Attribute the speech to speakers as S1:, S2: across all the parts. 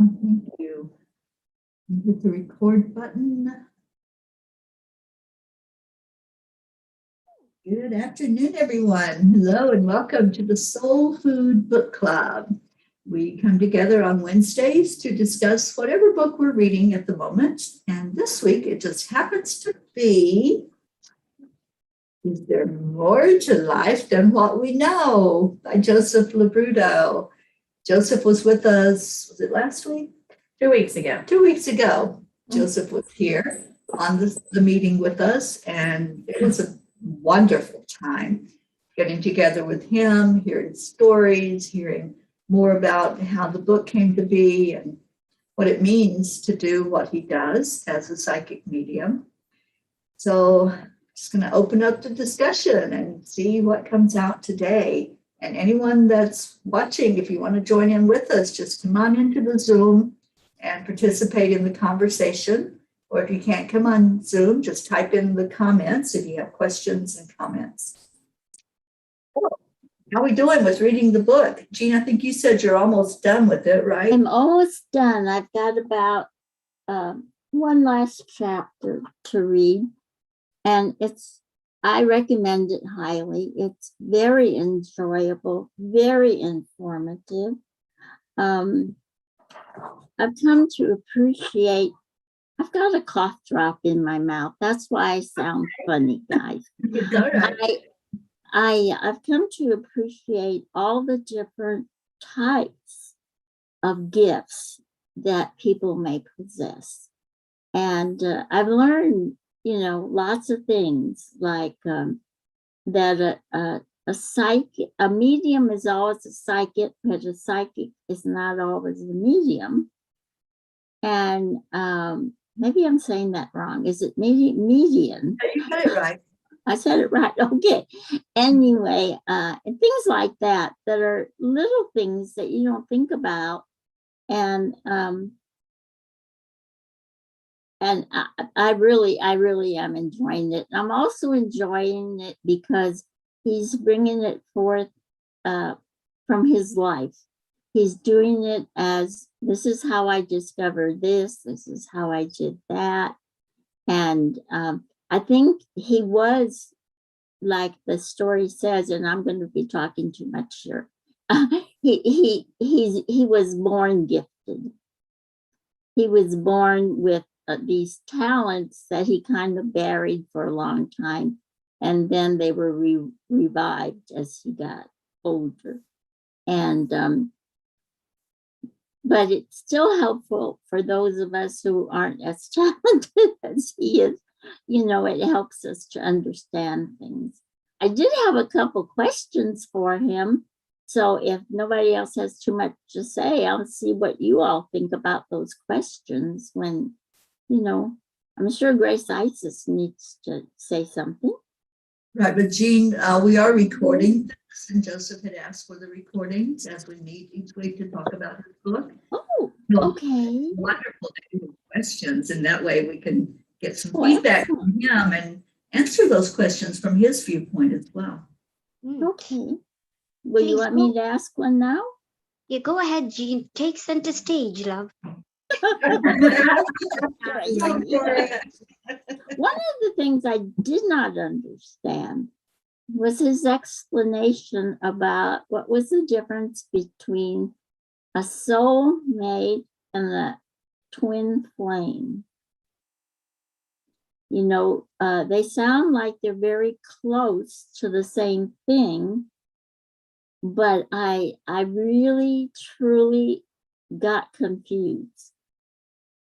S1: Thank you. Hit the record button. Good afternoon, everyone. Hello and welcome to the Soul Food Book Club. We come together on Wednesdays to discuss whatever book we're reading at the moment. And this week it just happens to be, Is There More to Life Than What We Know? By Joseph Labruto. Joseph was with us, was it last week?
S2: 2 weeks ago.
S1: 2 weeks ago, Joseph was here on the meeting with us, and it was a wonderful time getting together with him, hearing stories, hearing more about how the book came to be and what it means to do what he does as a psychic medium. So I'm just going to open up the discussion and see what comes out today. And anyone that's watching, if you want to join in with us, just come on into the Zoom and participate in the conversation. Or if you can't come on Zoom, just type in the comments if you have questions and comments. How are we doing with reading the book? Jean, I think you said you're almost done with it, right?
S3: I'm almost done. I've got about one last chapter to read. And I recommend it highly. It's very enjoyable, very informative. I've come to appreciate, I've got a cough drop in my mouth. That's why I sound funny, guys.
S1: It's all right.
S3: I've come to appreciate all the different types of gifts that people may possess. And I've learned, lots of things like that a medium is always a psychic, but a psychic is not always a medium. And maybe I'm saying that wrong. Is it median?
S1: You got it right.
S3: I said it right. Okay. Anyway, and things like that are little things that you don't think about. And I really am enjoying it. I'm also enjoying it because he's bringing it forth from his life. He's doing it as, this is how I discovered this is how I did that. And I think he was, like the story says, and I'm going to be talking too much here, he was born gifted. He was born with these talents that he kind of buried for a long time, and then they were revived as he got older. And but it's still helpful for those of us who aren't as talented as he is. It helps us to understand things. I did have a couple questions for him. So if nobody else has too much to say, I'll see what you all think about those questions when, I'm sure Grace Isis needs to say something.
S1: Right, but Jean, we are recording this, and Joseph had asked for the recordings as we meet each week to talk about his book.
S3: Oh,
S1: So
S3: okay.
S1: Wonderful to do questions, and that way we can get some feedback from him and answer those questions from his viewpoint as well.
S3: Okay. Will you want me to ask one now?
S4: Yeah, go ahead, Jean. Take center stage, love.
S3: One of the things I did not understand was his explanation about what was the difference between a soulmate and a twin flame. They sound like they're very close to the same thing, but I really, truly got confused.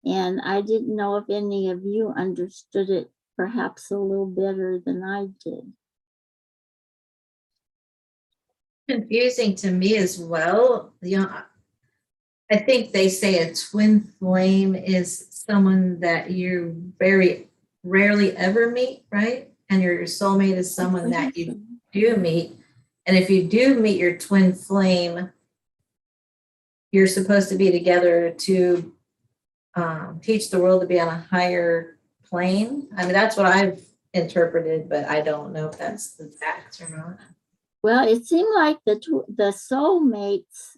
S3: And I didn't know if any of you understood it perhaps a little better than I did.
S2: Confusing to me as well. I think they say a twin flame is someone that you very rarely ever meet, right? And your soulmate is someone that you do meet. And if you do meet your twin flame, you're supposed to be together to teach the world to be on a higher plane. I mean, that's what I've interpreted, but I don't know if that's the facts or not.
S3: Well, it seemed like the soulmates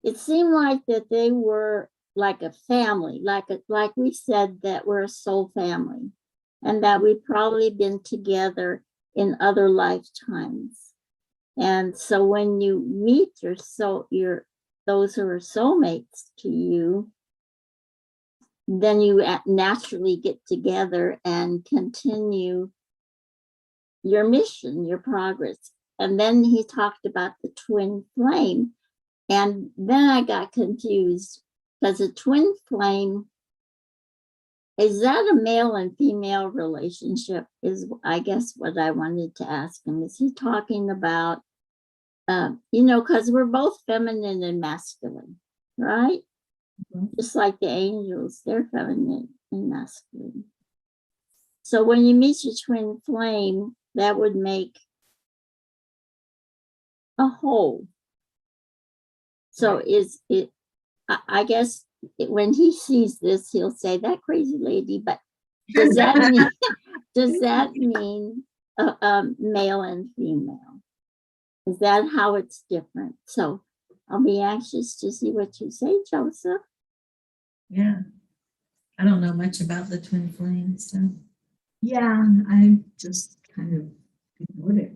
S3: it seemed like that they were like a family, like we said, that we're a soul family, and that we've probably been together in other lifetimes. And so when you meet those who are soulmates to you, then you naturally get together and continue your mission, your progress. And then he talked about the twin flame. And then I got confused, because a twin flame, is that a male and female relationship? Is, I guess, what I wanted to ask him. Is he talking about, because we're both feminine and masculine, right?
S1: Mhm.
S3: Just like the angels, they're feminine and masculine. So when you meet your twin flame, that would make a whole. So is it, I guess when he sees this, he'll say, that crazy lady, but does that mean male and female? Is that how it's different? So I'll be anxious to see what you say, Joseph.
S2: Yeah. I don't know much about the twin flame stuff.
S1: Yeah, I just kind of ignored it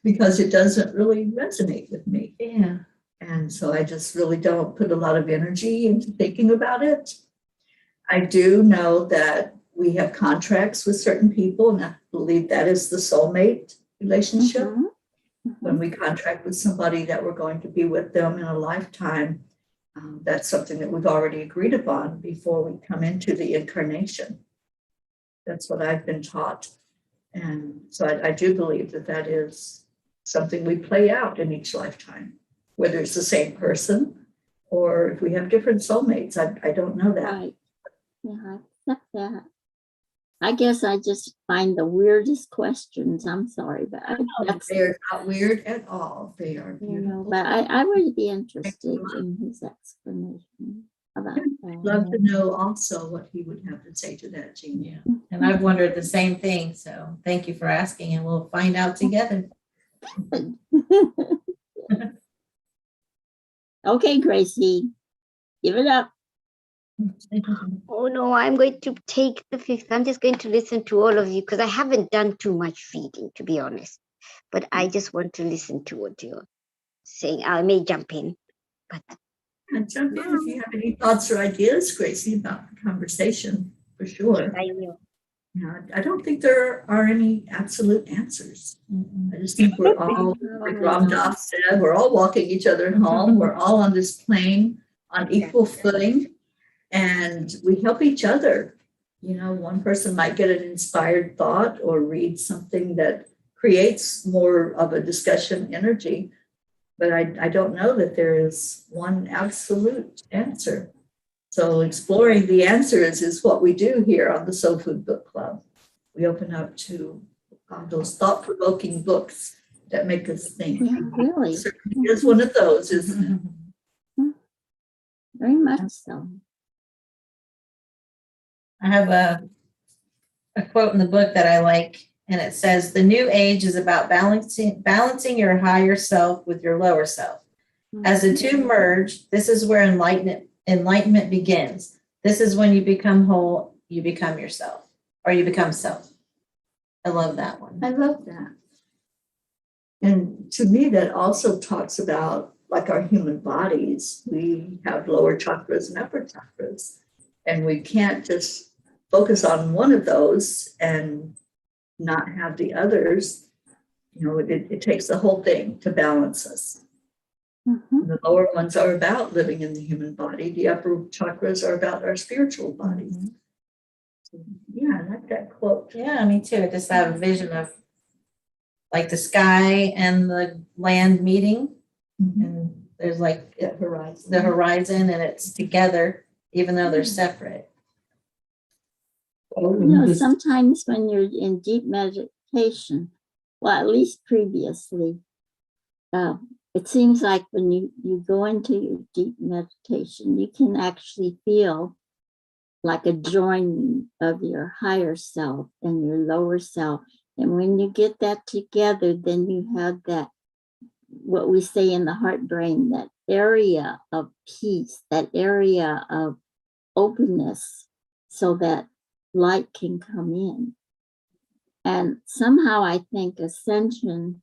S1: because it doesn't really resonate with me.
S2: Yeah.
S1: And so I just really don't put a lot of energy into thinking about it. I do know that we have contracts with certain people, and I believe that is the soulmate relationship.
S3: Mhm.
S1: When we contract with somebody that we're going to be with them in a lifetime, that's something that we've already agreed upon before we come into the incarnation. That's what I've been taught. And so I do believe that that is something we play out in each lifetime, whether it's the same person or if we have different soulmates. I don't know that.
S3: Right. Yeah, I accept that. I guess I just find the weirdest questions. I'm sorry, but
S1: They're not weird at all. They are beautiful.
S3: but I would be interested in his explanation about that.
S1: Love to know also what he would have to say to that, Jean.
S2: Yeah. And I've wondered the same thing. So thank you for asking, and we'll find out together.
S3: Okay, Gracie, give it up.
S4: Oh no, I'm going to take the fifth. I'm just going to listen to all of you because I haven't done too much reading, to be honest. But I just want to listen to what you're saying. I may jump in, but
S1: And jump in if you have any thoughts or ideas, Gracie, about the conversation, for sure.
S4: I will.
S1: I don't think there are any absolute answers. I just think we're all, like Ram Dass said, we're all walking each other home. We're all on this plane on equal footing, and we help each other. One person might get an inspired thought or read something that creates more of a discussion energy, but I don't know that there is one absolute answer. So exploring the answers is what we do here on the Soul Food Book Club. We open up to those thought-provoking books that make us think.
S3: Yeah, really.
S1: Certainly is one of those, isn't it?
S3: Very much so.
S2: I have a quote in the book that I like, and it says, "The new age is about balancing your higher self with your lower self. As the two merge, this is where enlightenment begins. This is when you become whole, you become yourself, or you become self." I love that one.
S1: I love that. And to me, that also talks about, like, our human bodies. We have lower chakras and upper chakras, and we can't just focus on one of those and not have the others. It takes the whole thing to balance us.
S3: Mhm.
S1: The lower ones are about living in the human body. The upper chakras are about our spiritual bodies. So, yeah, I like that quote.
S2: Yeah, me too. I just have a vision of like the sky and the land meeting, and there's like
S1: That horizon.
S2: the horizon, and it's together, even though they're separate.
S3: Sometimes when you're in deep meditation, well, at least previously, it seems like when you go into your deep meditation, you can actually feel like a joining of your higher self and your lower self. And when you get that together, then you have that what we say in the heart brain, that area of peace, that area of openness, so that light can come in. And somehow I think ascension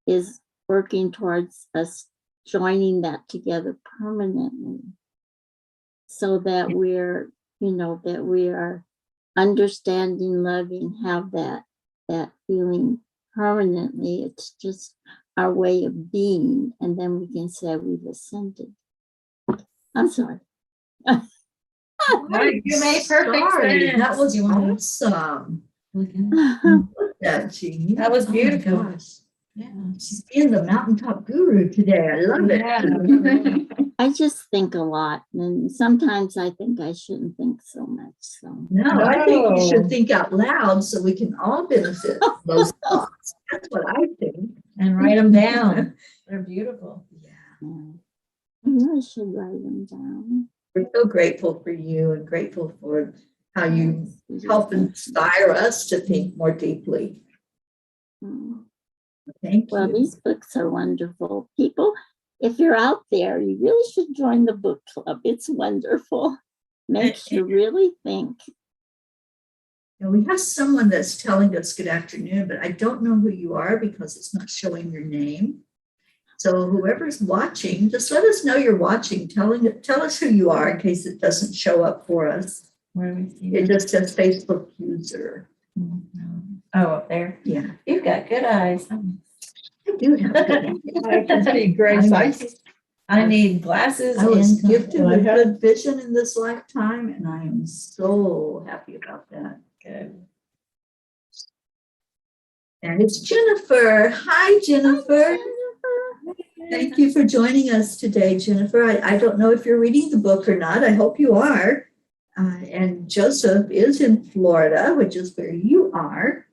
S3: is working towards us joining that together permanently, so that we're, that we are understanding, loving, have that feeling permanently. It's just our way of being, and then we can say we've ascended. I'm sorry.
S2: Right, you made perfect
S1: Sorry,
S2: sense.
S1: that was
S2: You wanna
S1: awesome.
S2: look at it?
S1: Look at that, Jean.
S2: That was
S1: Oh my
S2: beautiful.
S1: gosh.
S2: Yeah.
S1: She's being the mountaintop guru today. I love it.
S2: Yeah.
S3: I just think a lot, and sometimes I think I shouldn't think so much. So
S1: No, I think you should
S2: No.
S1: think out loud so we can all benefit from those thoughts. That's what I think.
S2: And write them down. They're beautiful.
S1: Yeah.
S3: yeah. I really should write them down.
S1: We're so grateful for you and grateful for how you help
S3: Thank you.
S1: inspire us to think more deeply.
S3: Mm.
S1: Thank
S3: Well,
S1: you.
S3: these books are wonderful. People, if you're out there, you really should join the book club. It's wonderful. Makes you really think.
S1: And we have someone that's telling us good afternoon, but I don't know who you are because it's not showing your name. So whoever's watching, just let us know you're watching. Tell us who you are in case it doesn't show up for us.
S2: Where do we see
S1: It
S2: that?
S1: just says Facebook user.
S2: Oh, up there.
S1: Yeah,
S2: You've got good eyes.
S1: I do have good.
S2: I can see Grace. I need glasses.
S1: I was
S2: and
S1: gifted with good vision in this lifetime, and I am so happy about that.
S2: Good.
S1: And it's Jennifer. Hi, Jennifer. Thank you for joining us today, Jennifer. I don't know if you're reading the book or not. I hope you are. And Joseph is in Florida, which is where you are.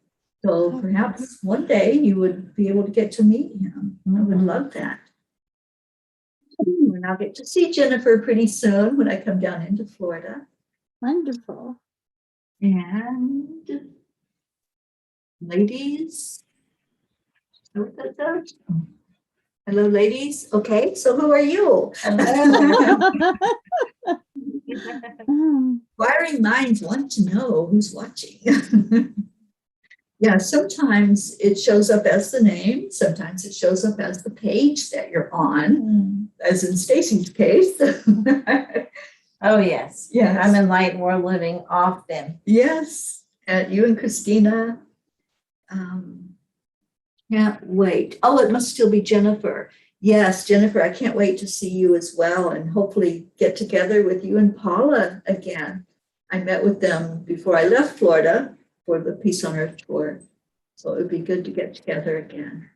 S1: So perhaps one day you would be able to get to meet him. I would love that. And I'll get to see Jennifer pretty soon when I come down into Florida.
S3: Wonderful.
S1: And ladies. Hello, ladies. Okay, so who are you? Inquiring minds want to know who's watching. Yeah, sometimes it shows up as the name. Sometimes it shows up as the page that you're on, as in Stacy's case.
S2: Oh, yes.
S1: Yes.
S2: I'm in Enlightened World Living often.
S1: Yes, and you and Christina. Can't wait. Oh, it must still be Jennifer. Yes, Jennifer, I can't wait to see you as well and hopefully get together with you and Paula again. I met with them before I left Florida for the Peace on Earth tour. So it would be good to get together again.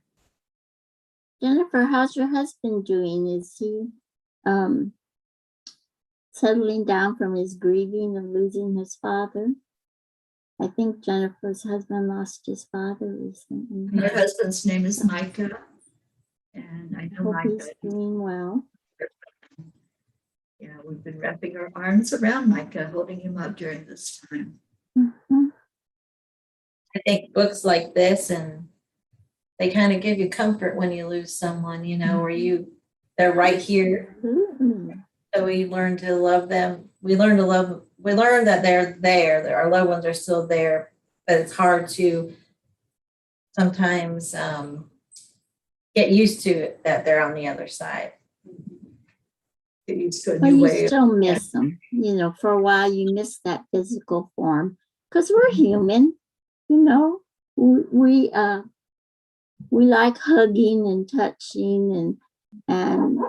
S3: Jennifer, how's your husband doing? Is he settling down from his grieving of losing his father? I think Jennifer's husband lost his father recently.
S1: Her husband's name is Micah. And I know
S3: Hope
S1: Micah.
S3: he's doing well.
S1: Yeah, we've been wrapping our arms around Micah, holding him up during this time.
S3: Mhm.
S2: I think books like this, and they kind of give you comfort when you lose someone, where they're right here.
S3: Mhm.
S2: So we learn to love them. We learn that they're there, that our loved ones are still there, but it's hard to sometimes get used to it, that they're on the other side.
S1: Get used to a
S3: But
S1: new
S3: you
S1: way.
S3: still miss them. For a while, you miss that physical form because we're human. We like hugging and touching and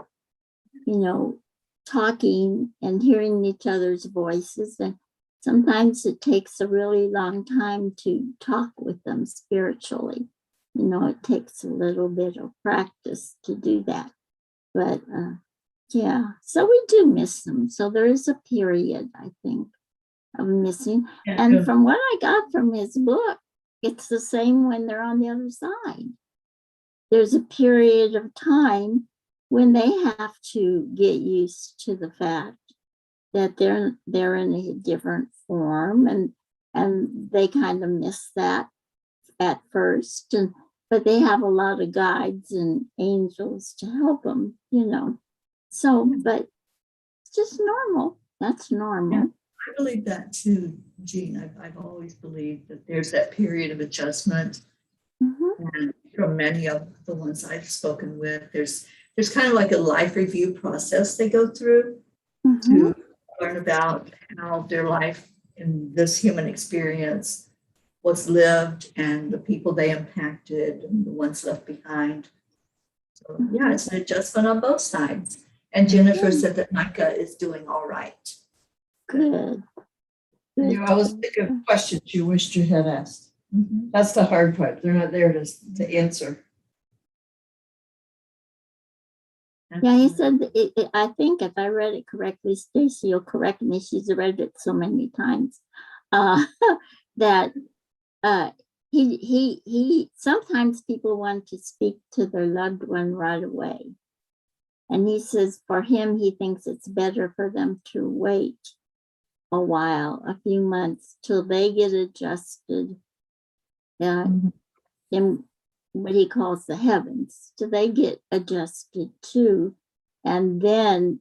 S3: talking and hearing each other's voices. And sometimes it takes a really long time to talk with them spiritually. It takes a little bit of practice to do that. But yeah, so we do miss them. So there is a period, I think, of missing. And from what I got from his book, it's the same when they're on the other side. There's a period of time when they have to get used to the fact that they're in a different form, and they kind of miss that at first, but they have a lot of guides and angels to help them, you know. So, but it's just normal. That's normal.
S1: Yeah. I believe that too, Jean. I've always believed that there's that period of adjustment.
S3: Mhm.
S1: And from many of the ones I've spoken with, there's kind of like a life review process they go through
S3: Mhm.
S1: to learn about how their life in this human experience was lived and the people they impacted and the ones left behind. So yeah, it's an adjustment on both sides. And Jennifer said that Micah is doing all right.
S3: Good. Good.
S5: You always think of questions you wished you had asked.
S1: Mhm.
S5: That's the hard part. They're not there to answer.
S3: Yeah, he said, I think if I read it correctly, Stacy will correct me, she's read it so many times, that he sometimes people want to speak to their loved one right away. And he says for him, he thinks it's better for them to wait a while, a few months, till they get adjusted in what he calls the heavens, till they get adjusted too, and then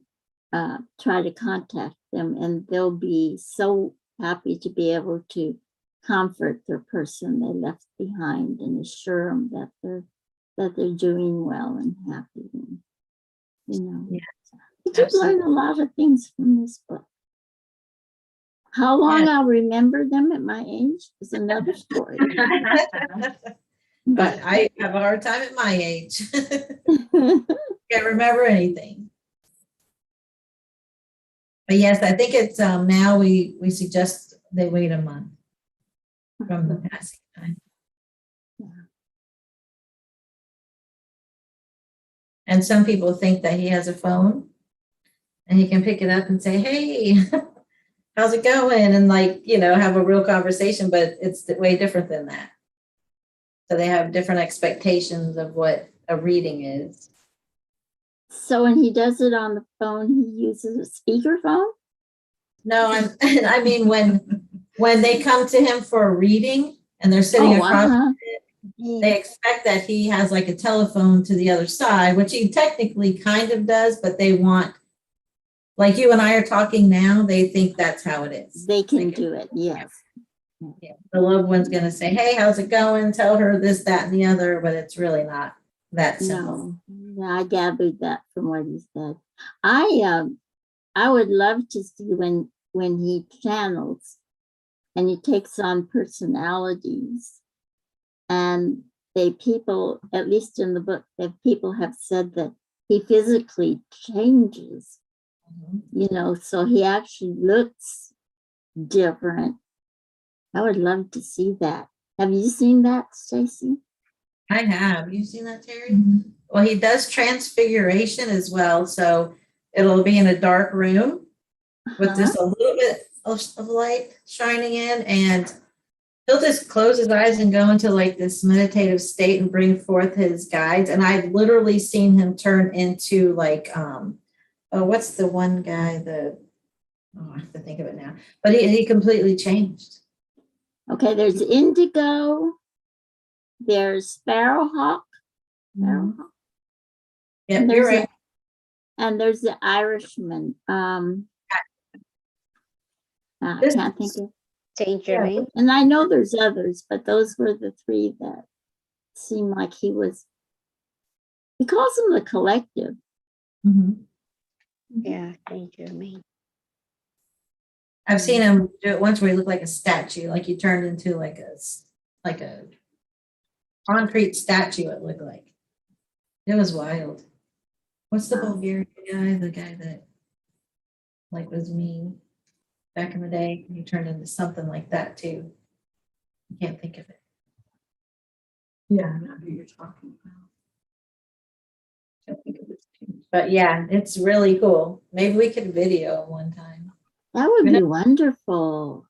S3: try to contact them, and they'll be so happy to be able to comfort the person they left behind and assure them that they're doing well and happy. And, you know,
S2: Yeah,
S3: you did learn a lot of things from this book. How long I'll remember them at my age is another story.
S2: But I have a hard time at my age. Can't remember anything. But yes, I think it's now we suggest they wait a month from the passing time. And some people think that he has a phone and he can pick it up and say, hey, how's it going? And like, you know, have a real conversation, but it's way different than that. So they have different expectations of what a reading is.
S3: So when he does it on the phone, he uses a speakerphone?
S2: No, I mean, when they come to him for a reading and they're sitting across, they expect that he has like a telephone to the other side, which he technically kind of does, but they want, like you and I are talking now, they think that's how it is.
S3: They can do it, yes.
S2: Yeah. The loved one's going to say, hey, how's it going? Tell her this, that, and the other, but it's really not that simple.
S3: No, I gathered that from what he said. I would love to see when he channels and he takes on personalities, and people, at least in the book, that people have said that he physically changes, you know, so he actually looks different. I would love to see that. Have you seen that, Stacy?
S2: I have. You seen that, Teri? Well, he does transfiguration as well. So it'll be in a dark room with just a little bit of light shining in, and he'll just close his eyes and go into like this meditative state and bring forth his guides. And I've literally seen him turn into like, what's the one guy, I have to think of it now, but he completely changed.
S3: Okay, there's Indigo, there's Sparrowhawk.
S2: Yeah, you're right.
S3: And there's the Irishman. I can't think of.
S4: Saint Germain.
S3: And I know there's others, but those were the three that seemed like he calls them the collective.
S4: Yeah, Saint Germain.
S2: I've seen him do it once where he looked like a statue, like he turned into like a concrete statue. It looked like it was wild. What's the Bulgarian guy? The guy that like was mean back in the day. He turned into something like that too. I can't think of it.
S1: Yeah, I know who you're talking about. Can't think of it too.
S2: But yeah, it's really cool. Maybe we could video one time.
S3: That would be wonderful.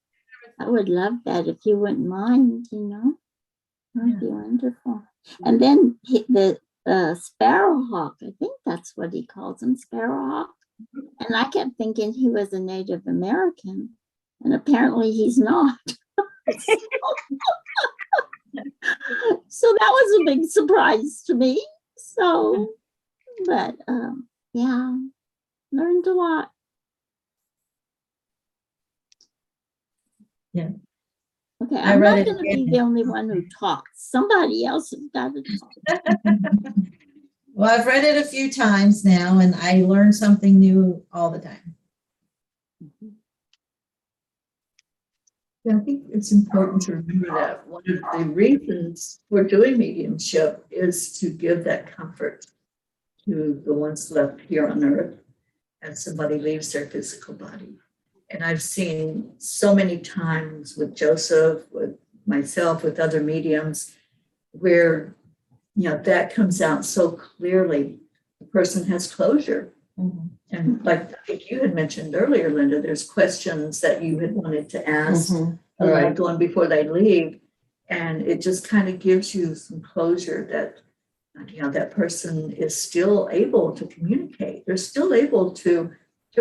S3: I would love that if you wouldn't mind, you know. That would be wonderful. And then the Sparrowhawk, I think that's what he calls him, Sparrowhawk. And I kept thinking he was a Native American, and apparently he's not. So that was a big surprise to me. So, but yeah, learned a lot.
S2: Yeah.
S3: Okay,
S2: I
S3: I'm
S2: read
S3: not
S2: it
S3: going to be
S2: again.
S3: the only one who talks. Somebody else has got to talk.
S2: Well, I've read it a few times now, and I learn something new all the time.
S1: Yeah, I think it's important to remember that one of the reasons for doing mediumship is to give that comfort to the ones left here on earth as somebody leaves their physical body. And I've seen so many times with Joseph, with myself, with other mediums, where that comes out so clearly. The person has closure.
S2: Mhm.
S1: And like I think you had mentioned earlier, Linda, there's questions that you had wanted to ask a loved one before they leave. And it just kind of gives you some closure that, that person is still able to communicate. They're still able to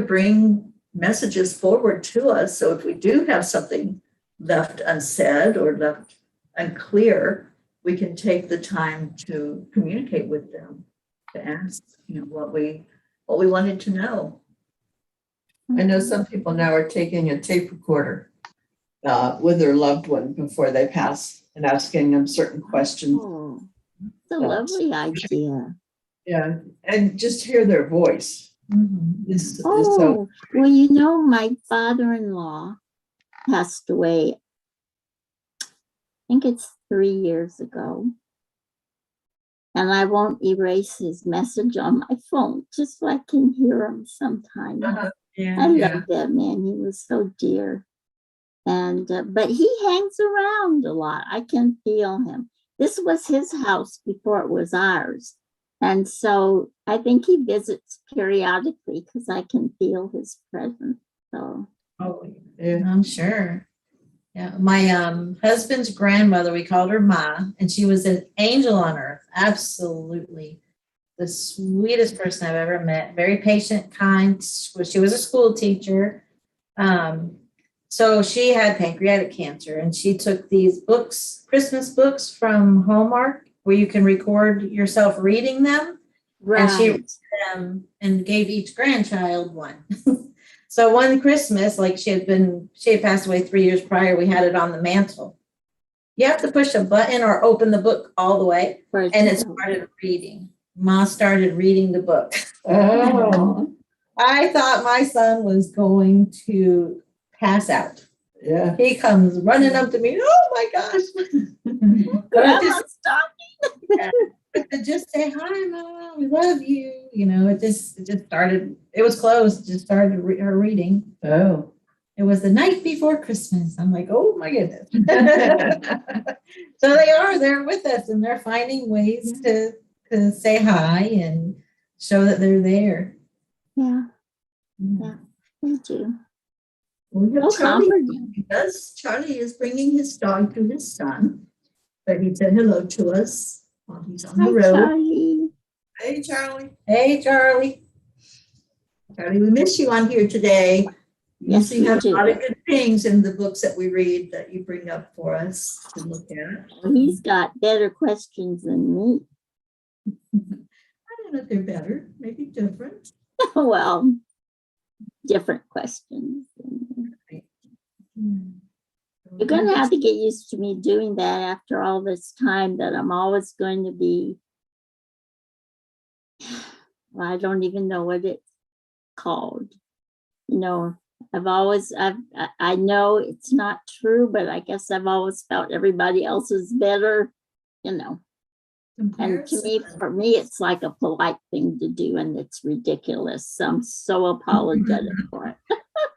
S1: bring messages forward to us. So if we do have something left unsaid or left unclear, we can take the time to communicate with them, to ask, what we wanted to know.
S5: I know some people now are taking a tape recorder with their loved one before they pass and asking them certain questions.
S3: Oh, it's a lovely idea.
S5: Yeah, and just hear their voice.
S2: Mhm.
S3: Oh, well, my father-in-law passed away, I think it's 3 years ago. And I won't erase his message on my phone, just so I can hear him sometime.
S2: Yeah.
S3: I love that man. He was so dear. And, but he hangs around a lot. I can feel him. This was his house before it was ours. And so I think he visits periodically because I can feel his presence. So,
S5: Yeah.
S2: I'm sure. Yeah, my husband's grandmother, we called her Ma, and she was an angel on earth. Absolutely the sweetest person I've ever met. Very patient, kind. She was a school teacher. So she had pancreatic cancer, and she took these books, Christmas books from Hallmark, where you can record yourself reading them. And she read them and gave each grandchild one. So one Christmas, like she had passed away 3 years prior, we had it on the mantle. You have to push a button or open the book all the way, and it started reading. Ma started reading the book.
S5: Oh,
S2: I thought my son was going to pass out.
S5: yeah.
S2: He comes running up to me. Oh my gosh.
S3: Grandma's talking.
S2: But just say hi, Mom. We love you. It just started. It was closed. Just started her reading.
S5: Oh.
S2: It was the night before Christmas. I'm like, oh my goodness. So they're with us, and they're finding ways to say hi and show that they're there.
S3: Yeah, me too.
S1: We have
S3: Oh,
S1: Charlie.
S3: comforting.
S1: Charlie is bringing his dog to his son, but he said hello to us while he's on the
S3: Hi,
S1: road.
S3: Charlie.
S5: Hey, Charlie.
S2: Hey, Charlie.
S1: Charlie, we miss you on here today.
S3: Yes,
S1: You
S3: we
S1: have a
S3: do.
S1: lot of good things in the books that we read that you bring up for us to look at.
S3: He's got better questions than me.
S1: I don't know if they're better, maybe different.
S3: Well, different questions. You're going to have to get used to me doing that after all this time, that I'm always going to be, well, I don't even know what it's called. I know it's not true, but I guess I've always felt everybody else is better, And to me, for me, it's like a polite thing to do, and it's ridiculous. So I'm so apologetic for it.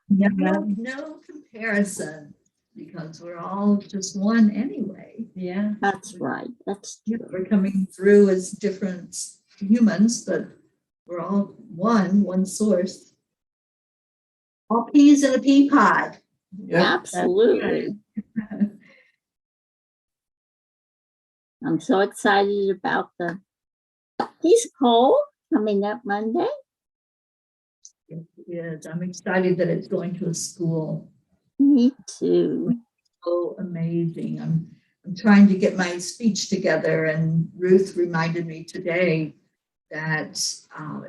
S1: No comparison, because we're all just one anyway.
S2: Yeah.
S3: That's right. That's true.
S1: We're coming through as different humans, but we're all one source. All peas in a pea pod.
S5: Yep.
S3: Absolutely. I'm so excited about the Peace Poll coming up Monday.
S1: Yes, I'm excited that it's going to a school.
S3: Me too.
S1: So amazing. I'm I'm trying to get my speech together, and Ruth reminded me today that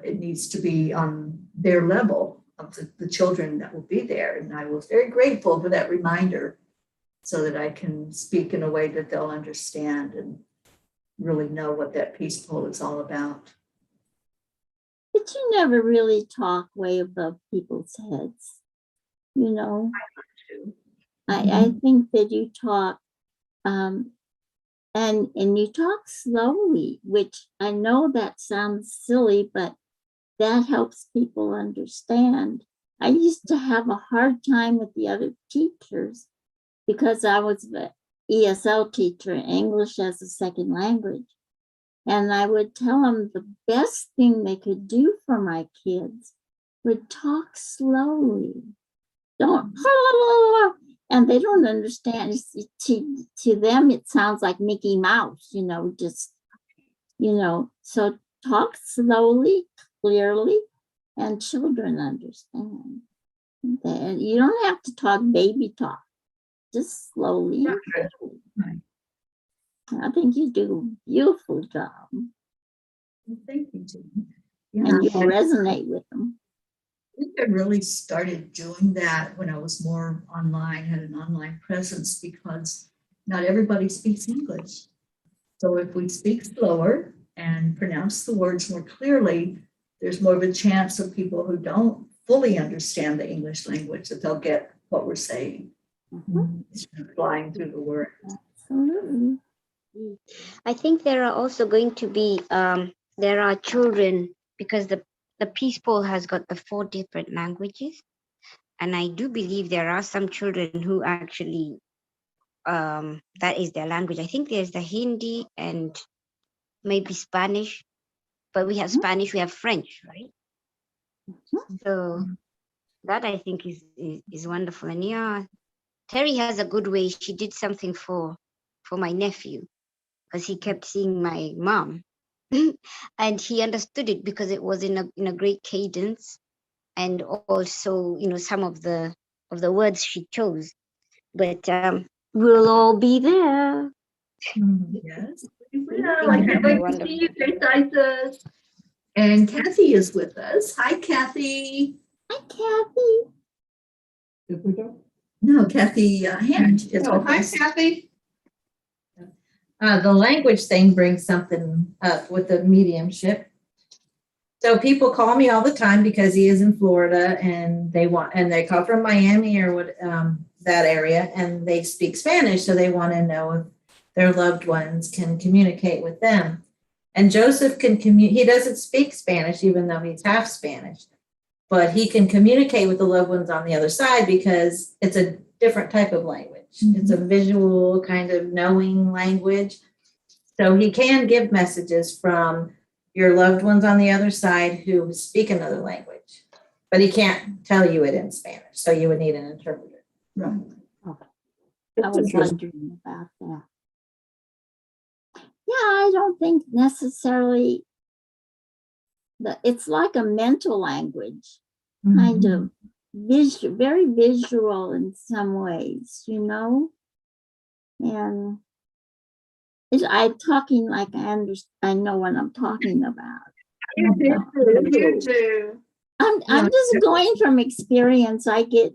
S1: it needs to be on their level of the children that will be there. And I was very grateful for that reminder so that I can speak in a way that they'll understand and really know what that peace pole is all about.
S3: But you never really talk way above people's heads, you know. I think that you talk and you talk slowly, which I know that sounds silly, but that helps people understand. I used to have a hard time with the other teachers because I was the ESL teacher, English as a second language. And I would tell them the best thing they could do for my kids would talk slowly. Don't, and they don't understand. To them, it sounds like Mickey Mouse, you know, just, you know, so talk slowly, clearly, and children understand. And you don't have to talk baby talk, just slowly.
S1: Right.
S3: I think you do a beautiful job.
S1: Well, thank you, Jean. Yeah,
S3: And you resonate with them.
S1: I think I really started doing that when I was more online, had an online presence, because not everybody speaks English. So if we speak slower and pronounce the words more clearly, there's more of a chance of people who don't fully understand the English language that they'll get what we're saying. It's flying through the word.
S3: Absolutely.
S4: I think there are also going to be there are children, because the peace pole has got the 4 different languages, and I do believe there are some children who actually that is their language. I think there's the Hindi and maybe Spanish, but we have Spanish, we have French, right? So that I think is wonderful. And yeah, Teri has a good way. She did something for my nephew, because he kept seeing my mom. And he understood it because it was in a great cadence, and also, you know, some of the words she chose. But we'll all be there.
S1: Yes, we will. I can't wait to see you, Grace Isis. And Kathy is with us. Hi, Kathy.
S3: Hi, Kathy.
S5: Did we go?
S1: No, Kathy Hand is
S2: Oh,
S1: with
S2: hi,
S1: us.
S2: Kathy. The language thing brings something up with the mediumship. So people call me all the time because he is in Florida, and they call from Miami or what that area, and they speak Spanish, so they want to know if their loved ones can communicate with them. And Joseph can he doesn't speak Spanish, even though he's half Spanish, but he can communicate with the loved ones on the other side because it's a different type of language. It's a visual kind of knowing language. So he can give messages from your loved ones on the other side who speak another language, but he can't tell you it in Spanish. So you would need an interpreter.
S1: Right.
S3: I was wondering about that. Yeah, I don't think necessarily that it's like a mental language, kind of very visual in some ways, you know. And I'm talking like I know what I'm talking about.
S1: You too.
S3: I'm just going from experience. I get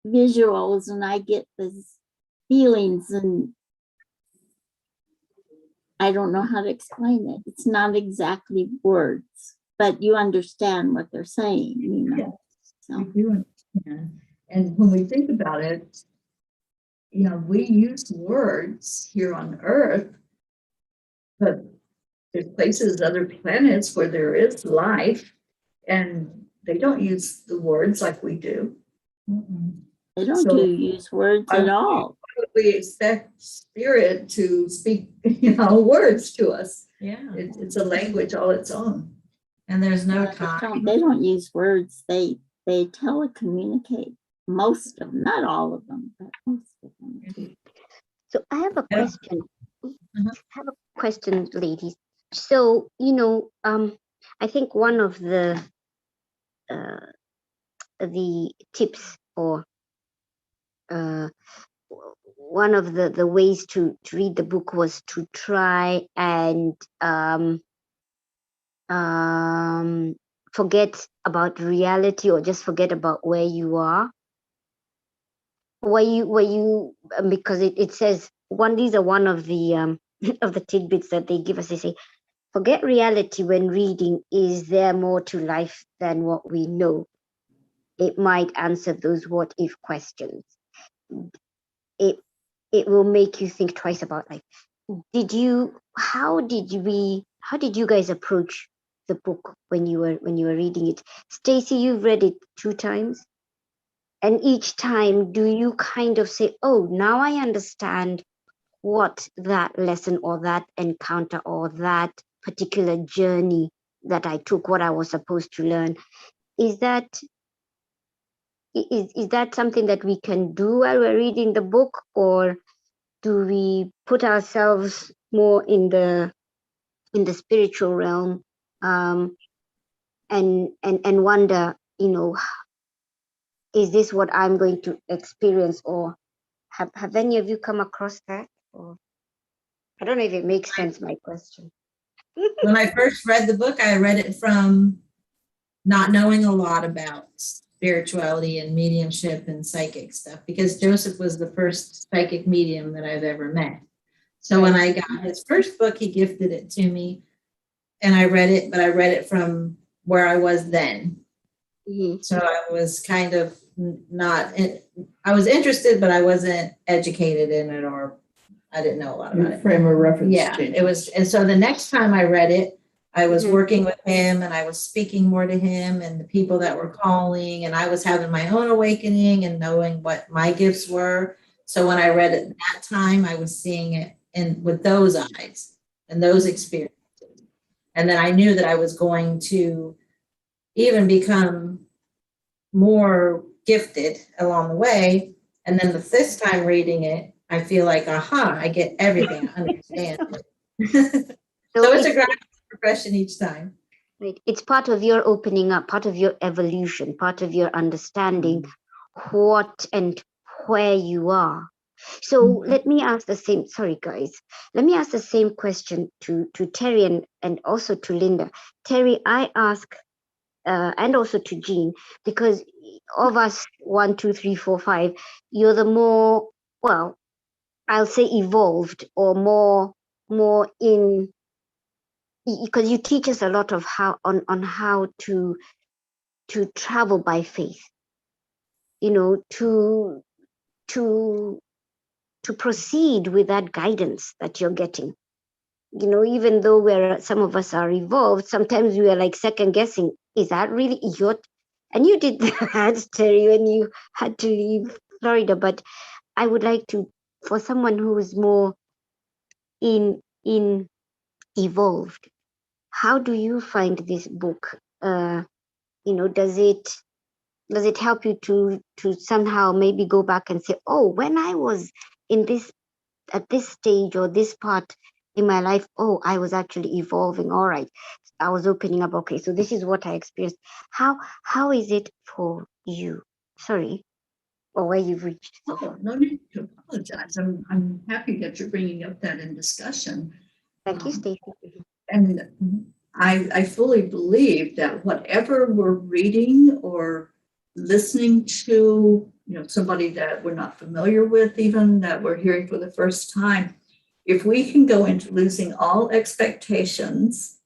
S3: visuals and I get these feelings, and I don't know how to explain it. It's not exactly words, but you understand what they're saying, you know.
S1: Yes.
S3: So.
S1: We do understand. And when we think about it, you know, we use words here on Earth, but there's places, other planets where there is life, and they don't use the words like we do.
S3: They don't
S1: So,
S3: use words at all.
S1: we expect spirit to speak, you know, words to us.
S2: Yeah.
S1: It's a language all its own.
S2: And there's no time.
S3: They don't use words. They telecommunicate. Most of them, not all of them, but most of them.
S4: So I have a
S2: Yeah.
S4: question. I have a question, ladies. So, you know, I think one of the tips or one of the ways to read the book was to try and forget about reality, or just forget about where you are. Because it says these are one of the of the tidbits that they give us. They say, forget reality when reading. Is there more to life than what we know? It might answer those what if questions. It will make you think twice about life. How did you guys approach the book when you were reading it? Stacy, you've read it 2 times. And each time, do you kind of say, oh, now I understand what that lesson or that encounter or that particular journey that I took, what I was supposed to learn? Is that something that we can do while we're reading the book, or do we put ourselves more in the spiritual realm, and wonder, is this what I'm going to experience? Or have any of you come across that? Or I don't know if it makes sense, my question.
S2: When I first read the book, I read it from not knowing a lot about spirituality and mediumship and psychic stuff, because Joseph was the first psychic medium that I've ever met. So when I got his first book, he gifted it to me and I read it, but I read it from where I was then.
S4: Mm-hmm.
S2: So I was kind of I was interested, but I wasn't educated in it, or I didn't know a lot about
S5: Your
S2: it.
S5: frame of reference.
S2: Yeah,
S5: changes.
S2: it was. And so the next time I read it, I was
S4: Mhm.
S2: working with him and I was speaking more to him and the people that were calling, and I was having my own awakening and knowing what my gifts were. So when I read it that time, I was seeing it with those eyes and those experiences. And then I knew that I was going to even become more gifted along the way. And then this time reading it, I feel like, aha, I get everything. I understand it. So it's a gradual progression each time.
S4: Right. It's part of your opening up, part of your evolution, part of your understanding what and where you are. So let me ask the same, sorry guys, let me ask the same question to Teri and also to Linda. Teri, I ask, and also to Jean, because of us 1, 2, 3, 4, 5, you're the more, well, I'll say evolved, or more in, because you teach us a lot of how to travel by faith, to proceed with that guidance that you're getting. Even though some of us are evolved, sometimes we are like second guessing, is that really your, and you did that, Teri, when you had to leave Florida. But I would like to, for someone who is more in evolved, how do you find this book? Does it help you to somehow maybe go back and say, oh, when I was at this stage or this part in my life, oh, I was actually evolving. All right, I was opening up. Okay, so this is what I experienced. How is it for you? Sorry, or where you've reached so far.
S1: No need to apologize. I'm happy that you're bringing up that in discussion.
S4: Thank you, Stacey.
S1: And I fully believe that whatever we're reading or listening to, somebody that we're not familiar with, even that we're hearing for the first time, if we can go into losing all expectations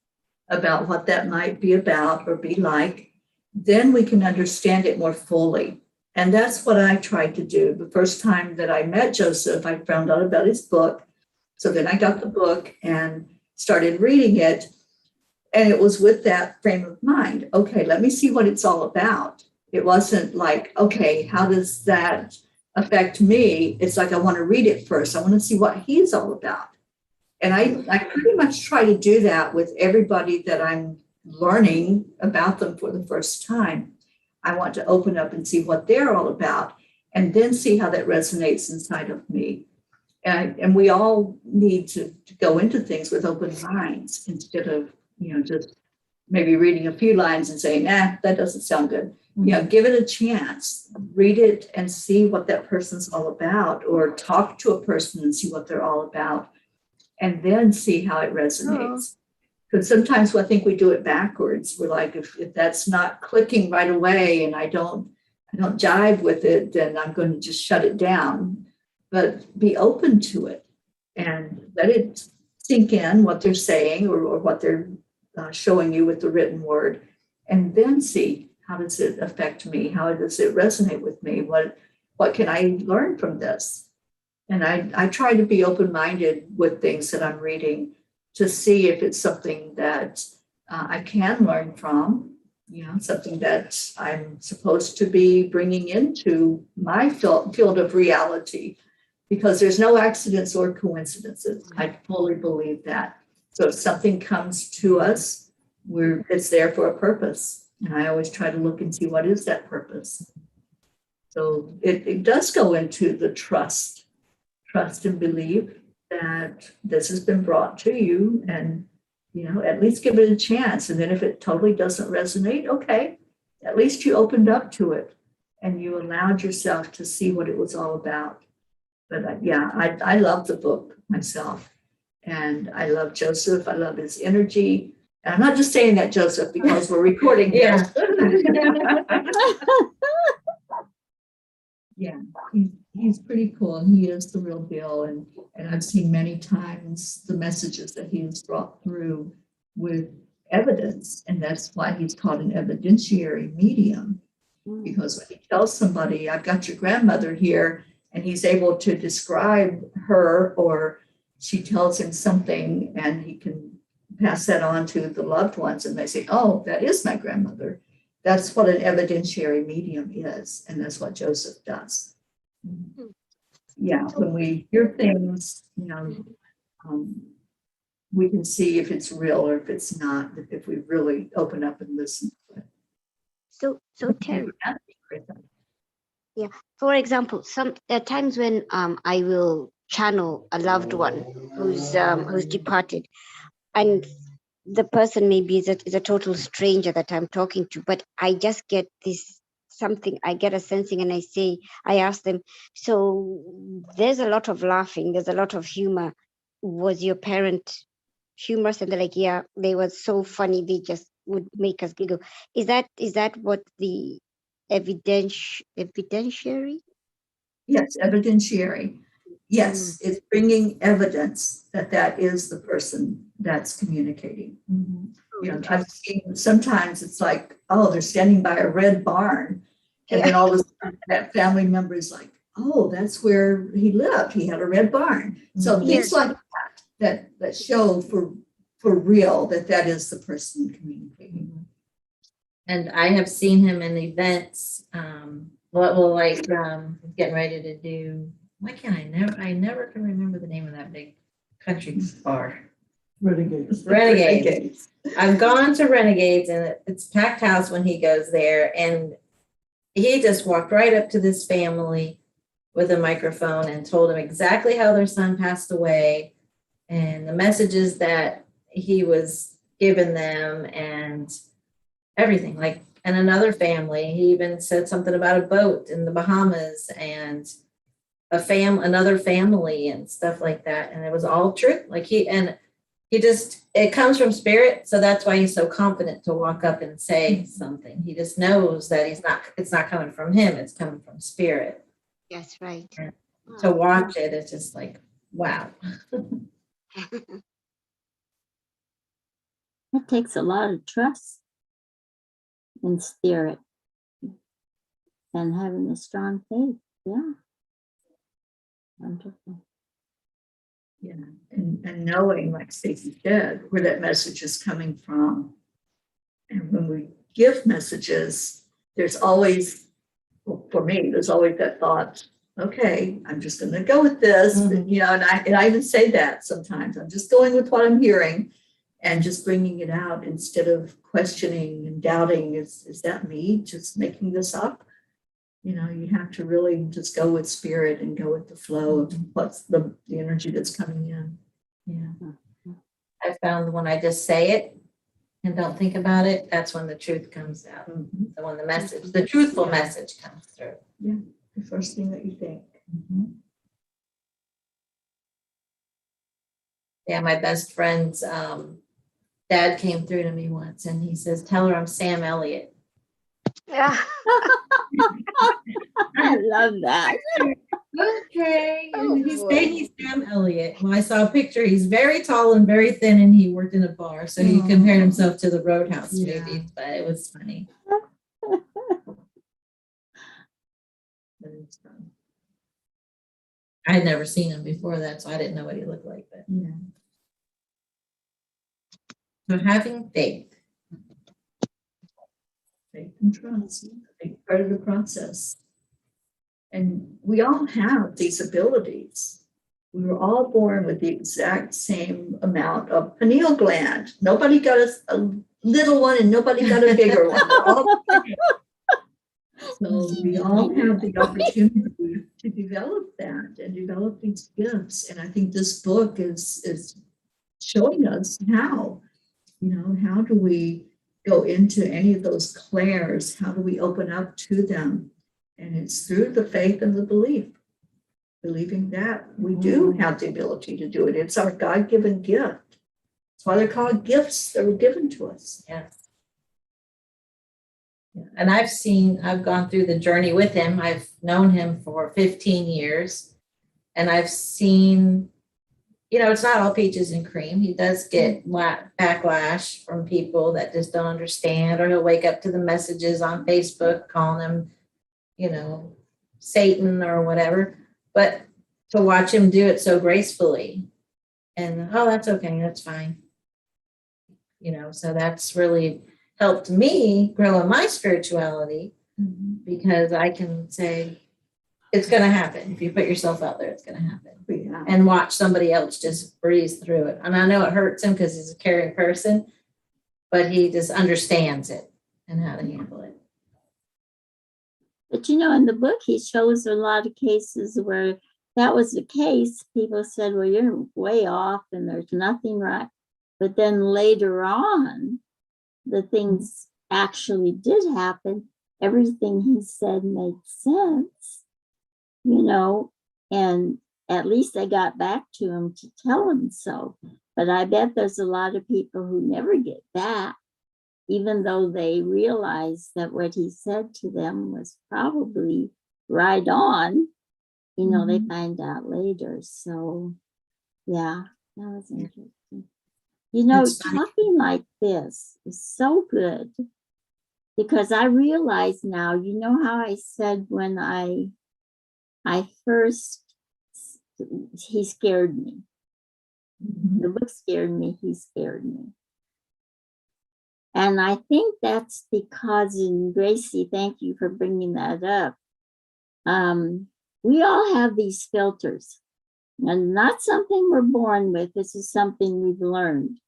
S1: about what that might be about or be like, then we can understand it more fully. And that's what I tried to do. The first time that I met Joseph, I found out about his book. So then I got the book and started reading it. And it was with that frame of mind. Okay, let me see what it's all about. It wasn't like, okay, how does that affect me? It's like, I want to read it first. I want to see what he's all about. And I pretty much try to do that with everybody that I'm learning about them for the first time. I want to open up and see what they're all about, and then see how that resonates inside of me. And we all need to go into things with open minds instead of, just maybe reading a few lines and saying, that doesn't sound good. Yeah, give it a chance. Read it and see what that person's all about, or talk to a person and see what they're all about, and then see how it resonates. Because sometimes I think we do it backwards. We're like, if that's not clicking right away and I don't jive with it, then I'm going to just shut it down. But be open to it and let it sink in what they're saying, or what they're showing you with the written word, and then see, how does it affect me? How does it resonate with me? What can I learn from this? And I try to be open-minded with things that I'm reading, to see if it's something that I can learn from, something that I'm supposed to be bringing into my field of reality, because there's no accidents or coincidences. I fully believe that. So if something comes to us, it's there for a purpose. And I always try to look and see, what is that purpose? So it does go into the trust and believe that this has been brought to you, and at least give it a chance. And then if it totally doesn't resonate, okay, at least you opened up to it and you allowed yourself to see what it was all about. But I love the book myself, and I love Joseph. I love his energy. And I'm not just saying that, Joseph, because we're recording this. Yeah, he's pretty cool, and he is the real deal. And I've seen many times the messages that he has brought through with evidence, and that's why he's called an evidentiary medium. Because when he tells somebody, I've got your grandmother here, and he's able to describe her, or she tells him something, and he can pass that on to the loved ones, and they say, oh, that is my grandmother. That's what an evidentiary medium is, and that's what Joseph does. Yeah, when we hear things, we can see if it's real or if it's not, if we really open up and listen to it.
S4: So Teri, for example, there are times when I will channel a loved one who's departed, and the person maybe is a total stranger that I'm talking to, but I just get I get a sensing, and I ask them, so there's a lot of laughing, there's a lot of humor. Was your parent humorous? And they're like, yeah, they were so funny, they just would make us giggle. Is that what the evidentiary?
S1: Yes, evidentiary. Yes, it's bringing evidence that is the person that's communicating. I've seen sometimes it's like, oh, they're standing by a red barn, and then all of a sudden that family member is like, oh, that's where he lived. He had a red barn. So things like that show for real that is the person communicating.
S2: And I have seen him in events. Getting ready to do. Why can't I never can remember the name of that big country bar. Renegades. I've gone to Renegades, and it's packed house when he goes there, and he just walked right up to this family with a microphone and told them exactly how their son passed away and the messages that he was giving them and everything. And another family, he even said something about a boat in the Bahamas and another family and stuff like that. And it was all true. It comes from spirit. So that's why he's so confident to walk up and say something. He just knows that it's not coming from him. It's coming from spirit.
S4: That's right.
S2: And to watch it, it's just like, wow.
S3: It takes a lot of trust in spirit and having a strong faith. Yeah. Wonderful.
S1: Yeah, and knowing, like Stacey said, where that message is coming from. And when we give messages, there's always, for me, there's always that thought, okay, I'm just going to go with this. And I even say that sometimes. I'm just going with what I'm hearing and just bringing it out instead of questioning and doubting, is that me just making this up? You have to really just go with spirit and go with the flow of what's the energy that's coming in.
S2: Yeah. I found when I just say it and don't think about it, that's when the truth comes out.
S1: Mhm.
S2: So when the truthful
S1: Yeah.
S2: message comes through.
S1: The first thing that you think.
S2: Yeah, my best friend's dad came through to me once and he says, tell her I'm Sam Elliott.
S4: Yeah.
S3: I love that.
S2: Okay.
S4: Oh,
S2: And he's
S4: boy.
S2: saying he's Sam Elliott. Well, I saw a picture. He's very tall and very thin, and he worked in a bar. So he compared himself to the Roadhouse
S1: Yeah.
S2: movies, but it was funny. But it's fun. I had never seen him before that, so I didn't know what he looked like. But
S1: Yeah.
S2: so having faith.
S1: Faith and trust, part of the process. And we all have these abilities. We were all born with the exact same amount of pineal gland. Nobody got a little one and nobody got a bigger one. We're all the same. So we all have the opportunity to develop that and develop these gifts. And I think this book is showing us how, how do we go into any of those clairs? How do we open up to them? And it's through the faith and the belief, believing that we do have the ability to do it. It's our God-given gift. That's why they're called gifts that were given to us.
S2: Yes. Yeah. And I've gone through the journey with him. I've known him for 15 years. And I've seen, it's not all peaches and cream. He does get backlash from people that just don't understand, or he'll wake up to the messages on Facebook calling him, Satan or whatever. But to watch him do it so gracefully and, oh, that's okay, that's fine. So that's really helped me grow in my spirituality, because I can say, it's going to happen. If you put yourself out there, it's going to happen.
S1: Yeah.
S2: And watch somebody else just breeze through it. And I know it hurts him because he's a caring person, but he just understands it and how to handle it.
S3: But in the book, he shows a lot of cases where that was the case. People said, well, you're way off and there's nothing right. But then later on, the things actually did happen. Everything he said made sense, and at least I got back to him to tell him so. But I bet there's a lot of people who never get back, even though they realize that what he said to them was probably right on, they find out later. So, yeah, that was interesting.
S2: That's funny.
S3: Talking like this is so good, because I realize now, how I said when I first, he scared me. The book scared me, he scared me. And I think that's because, and Gracie, thank you for bringing that up. We all have these filters, and not something we're born with. This is something we've learned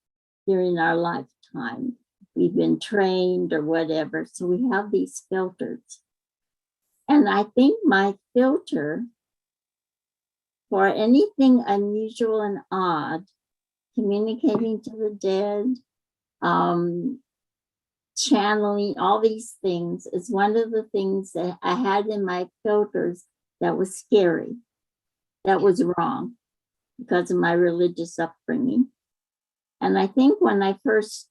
S3: during our lifetime. We've been trained or whatever. So we have these filters. And I think my filter for anything unusual and odd, communicating to the dead, channeling, all these things, is one of the things that I had in my filters that was scary, that was wrong because of my religious upbringing. And I think when I first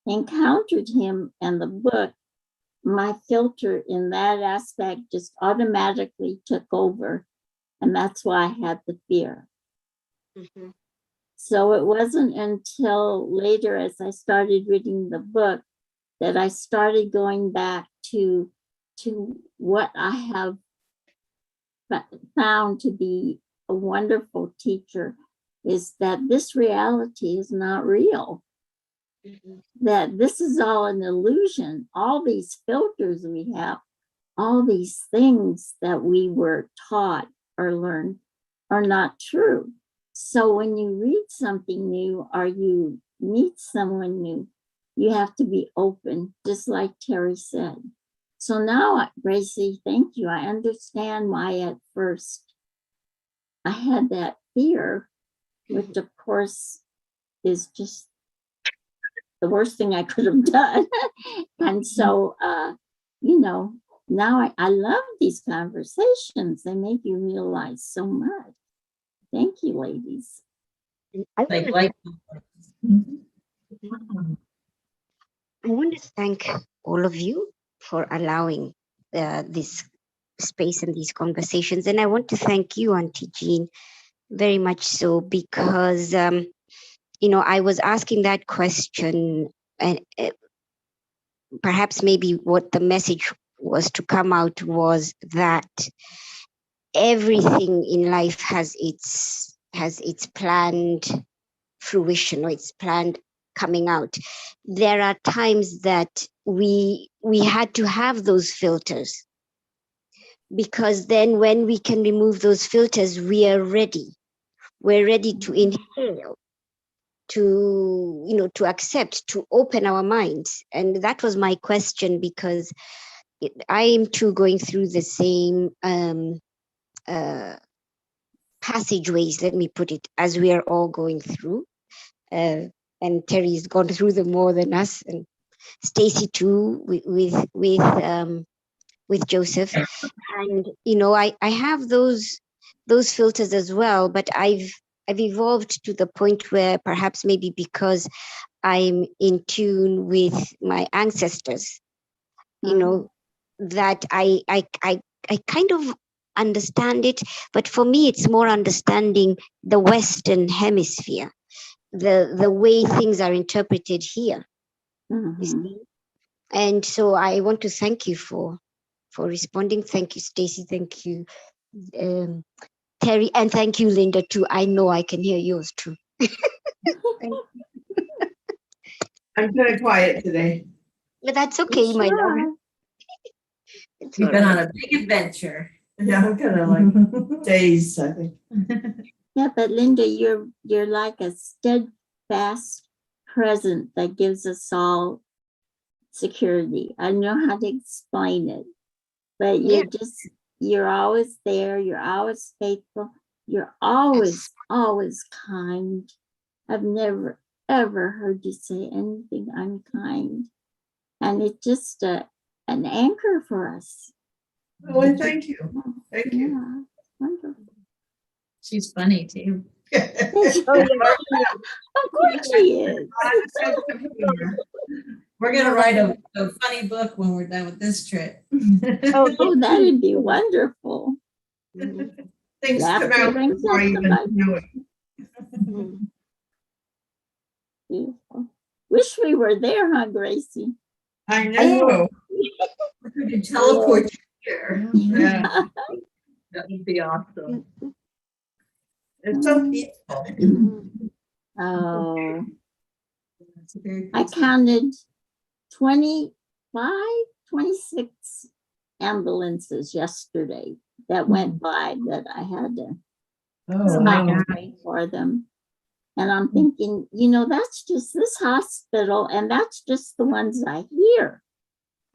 S3: encountered him and the book, my filter in that aspect just automatically took over. And that's why I had the fear. So it wasn't until later, as I started reading the book, that I started going back to what I have found to be a wonderful teacher, is that this reality is not real. That this is all an illusion. All these filters we have, all these things that we were taught or learned are not true. So when you read something new or you meet someone new, you have to be open, just like Teri said. So now, Gracie, thank you. I understand why at first I had that fear, which of course is just the worst thing I could have done. And so, you know, now I love these conversations. They make you realize so much. Thank you, ladies.
S4: I
S2: Like,
S4: want to thank all of you for allowing this space and these conversations. And I want to thank you, Auntie Jean, very much so, because, you know, I was asking that question, and perhaps maybe what the message was to come out was that everything in life has its planned fruition, or its planned coming out. There are times that we had to have those filters, because then when we can remove those filters, we're ready to inhale, to, you know, to accept, to open our minds. And that was my question, because I am too going through the same passageways, let me put it, as we are all going through. And Teri's gone through them more than us, and Stacy too, with Joseph. And you know, I have those filters as well, but I've evolved to the point where, perhaps maybe because I'm in tune with my ancestors, you know, that I kind of understand it. But for me, it's more understanding the Western Hemisphere, the way things are interpreted here. You see? And so I want to thank you for responding. Thank you, Stacy. Thank you, Teri, and thank you, Linda, too. I know I can hear yours too.
S5: I'm kind of quiet today.
S4: But that's okay, my love. It's
S2: you've
S4: all
S2: been
S4: right.
S2: on a big adventure.
S5: Yeah, I'm kind of like dazed, I think.
S3: Yeah, but Linda, you're like a steadfast present that gives us all security. I don't know how to explain it, but you're always there. You're always faithful. You're always kind. I've never ever heard you say anything unkind, and it's just an anchor for us.
S5: Well, thank you. Thank you.
S3: Yeah, wonderful.
S2: She's funny too.
S3: Oh, yeah. Of course she is.
S2: We're gonna write a funny book when we're done with this trip.
S3: Oh, that'd be wonderful.
S5: Things come
S3: Laughter
S5: out
S3: brings
S5: before
S3: us
S5: you
S3: to
S5: even
S3: life.
S5: know it.
S3: Beautiful. Wish we were there, huh, Gracie?
S5: I know.
S1: We could teleport you here.
S5: Yeah.
S1: That would be awesome.
S5: It's so peaceful.
S3: Oh,
S1: That's a very
S3: I
S1: peaceful-
S3: counted 26 ambulances yesterday that went by that I had to
S5: Oh,
S2: my
S5: wow.
S3: pray for them. And I'm thinking, you know, that's just this hospital, and that's just the ones I hear.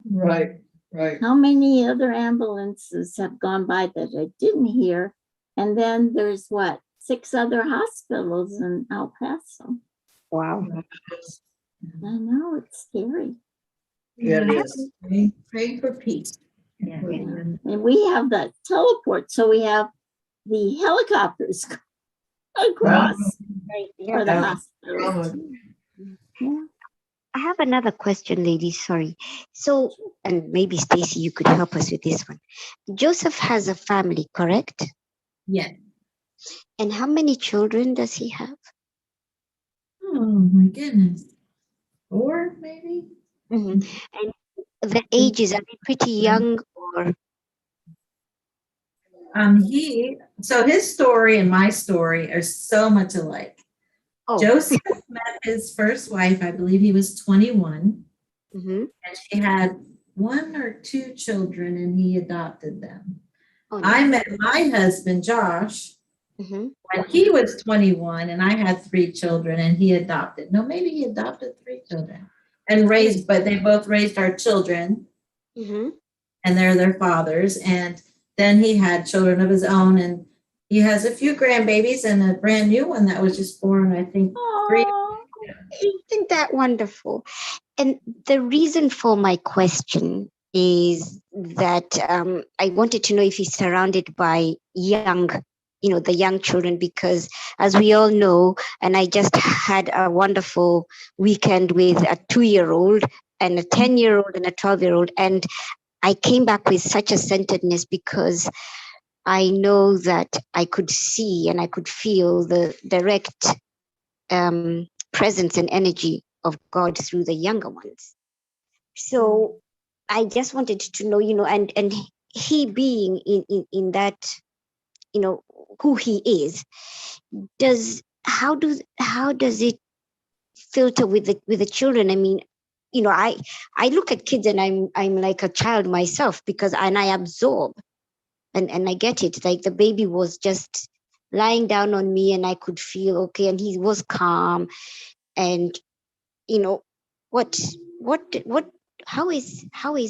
S5: Right, right.
S3: How many other ambulances have gone by that I didn't hear? And then there's 6 other hospitals in El Paso.
S4: Wow.
S3: I know, it's scary.
S5: Yeah, it is.
S1: Pray for peace.
S2: Yeah.
S3: And we have the teleport, so we have the helicopters across for the
S5: Yeah.
S3: hospitals. Yeah.
S4: I have another question, ladies. Sorry. So, and maybe Stacy, you could help us with this one. Joseph has a family, correct?
S2: Yeah.
S4: And how many children does he have?
S2: Oh my goodness. 4 maybe?
S4: And the ages, are they pretty young, or?
S2: So his story and my story are so much alike.
S4: Oh.
S2: Joseph met his first wife, I believe he was 21,
S4: Mhm.
S2: and she had 1 or 2 children, and he adopted them.
S4: Oh,
S2: I met my husband, Josh,
S4: Mhm.
S2: when he was 21, and I had 3 children, and he adopted. No, maybe he adopted 3 children and raised, but they both raised our children,
S4: Mhm.
S2: and they're their fathers. And then he had children of his own, and he has a few grandbabies and a brand new one that was just born, I think, 3
S3: Aw.
S4: Isn't that wonderful? And the reason for my question is that I wanted to know if he's surrounded by young, the young children, because as we all know, and I just had a wonderful weekend with a 2-year-old and a 10-year-old and a 12-year-old. And I came back with such a centeredness because I know that I could see and I could feel the direct presence and energy of God through the younger ones. So I just wanted to know, and he being in that, who he is, how does it filter with the children? I mean, I look at kids and I'm like a child myself because I absorb and I get it. Like the baby was just lying down on me and I could feel okay, and he was calm. And what how is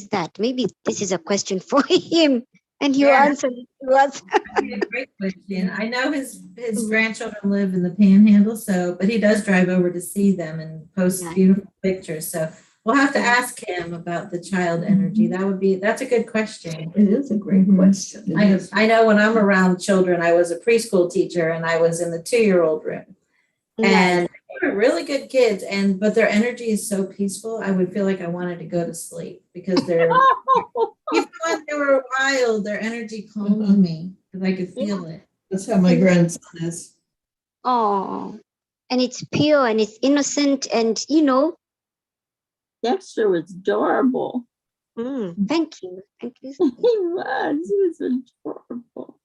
S4: that? Maybe this is a question for him, and you
S2: Yeah.
S4: answer it to us.
S2: That'd be a great question. I know his grandchildren live in the Panhandle, but he does drive over to see them and post
S4: Nice.
S2: beautiful pictures. So we'll have to ask him about the child energy. That's a good question.
S1: It is a great question.
S2: I know when I'm around children, I was a preschool teacher and I was in the 2-year-old room. And they were really good kids, but their energy is so peaceful. I would feel like I wanted to go to sleep because even when they were wild, their energy calmed me because I could feel it.
S5: That's how my grandson is.
S4: Oh, and it's pure and it's innocent, and
S3: Dexter was adorable.
S4: thank you.
S3: He was adorable.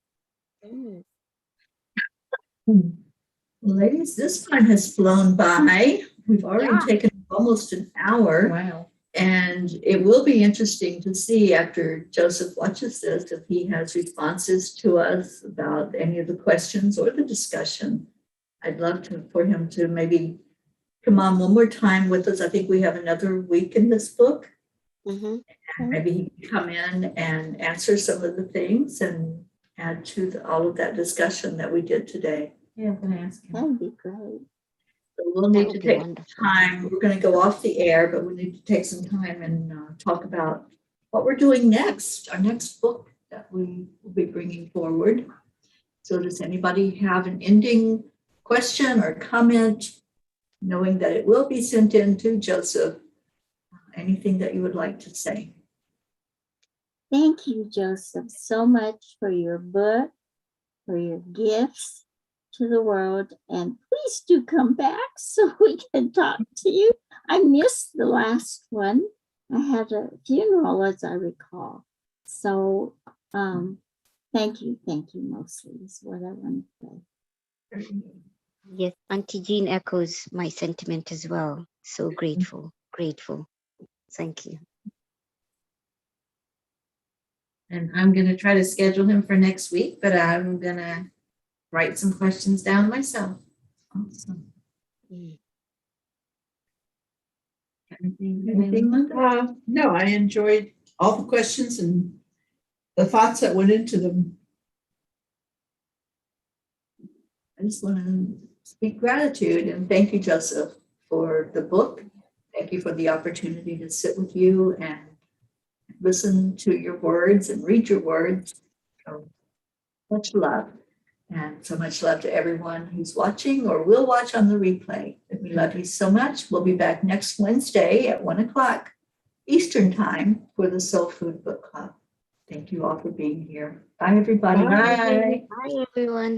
S1: Ladies, this time has flown by. We've already taken almost an hour.
S2: Wow.
S1: And it will be interesting to see after Joseph watches this if he has responses to us about any of the questions or the discussion. I'd love for him to maybe come on one more time with us. I think we have another week in this book. And maybe he can come in and answer some of the things and add to all of that discussion that we did today.
S2: Yeah, I'm going to ask him.
S3: That'd be great.
S1: So we'll need to take
S4: wonderful
S1: time. We're going to go off the air, but we need to take some time and talk about what we're doing next, our next book that we will be bringing forward. So does anybody have an ending question or comment, knowing that it will be sent in to Joseph? Anything that you would like to say?
S3: Thank you, Joseph, so much for your book, for your gifts to the world, and please do come back so we can talk to you. I missed the last one. I had a funeral, as I recall. So thank you mostly is what I want to say.
S4: Yes, Auntie Jean echoes my sentiment as well. So grateful. Thank you.
S2: And I'm going to try to schedule him for next week, but I'm going to write some questions down myself.
S1: Awesome.
S5: Anything, Linda? No, I enjoyed all the questions and the thoughts that went into them.
S1: I just want to speak gratitude and thank you, Joseph, for the book. Thank you for the opportunity to sit with you and listen to your words and read your words. So much love, and so much love to everyone who's watching or will watch on the replay. We love you so much. We'll be back next Wednesday at 1:00 Eastern Time for the Soul Food Book Club. Thank you all for being here. Bye, everybody.
S2: Bye.
S4: Bye, everyone.